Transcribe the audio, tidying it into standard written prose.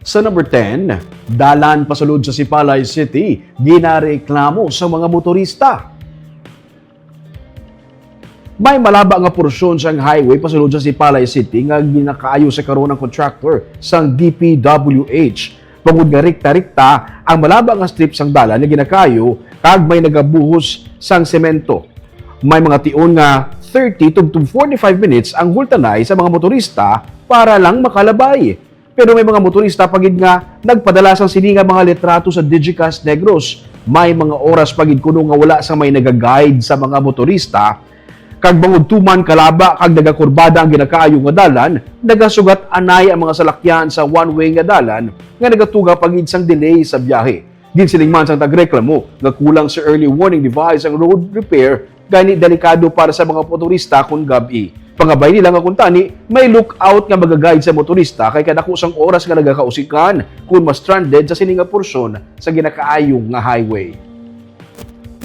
Sa number 10, dalan pasulod sa Sipalay City, ginareklamo sa mga motorista. May malaba nga porsyon sang highway pasulod sa Sipalay City nga ginakaayo sa karon ng contractor sang DPWH. Pagod nga rikta-rikta ang malaba nga strip sang dalan nga ginakaayo kag may nagabuhos sang semento. May mga tion nga 30 to 45 minutes ang hultanay sa mga motorista para lang makalabay. Pero may mga motorista pagid nga nagpadala sang sininga mga litrato sa Digicast Negros. May mga oras pagid kuno nga wala sa may nagaguide sa mga motorista. Kag bangod tuman kalaba kag nagakurbada ang ginakaayo nga dalan, nagasugat anay ang mga salakyan sa one-way nga dalan nga nagatuga pagid sang delay sa biyahe. Din siling man sang tagreklamo nga kulang sa early warning device ang road repair gani delikado para sa mga motorista kung gabi. Pangabay nila nga kung tani, may lookout nga magaguide sa motorista kay kadako sang oras nga nagakausikan kung ma-stranded sa sininga porsyon sa ginakaayong nga highway.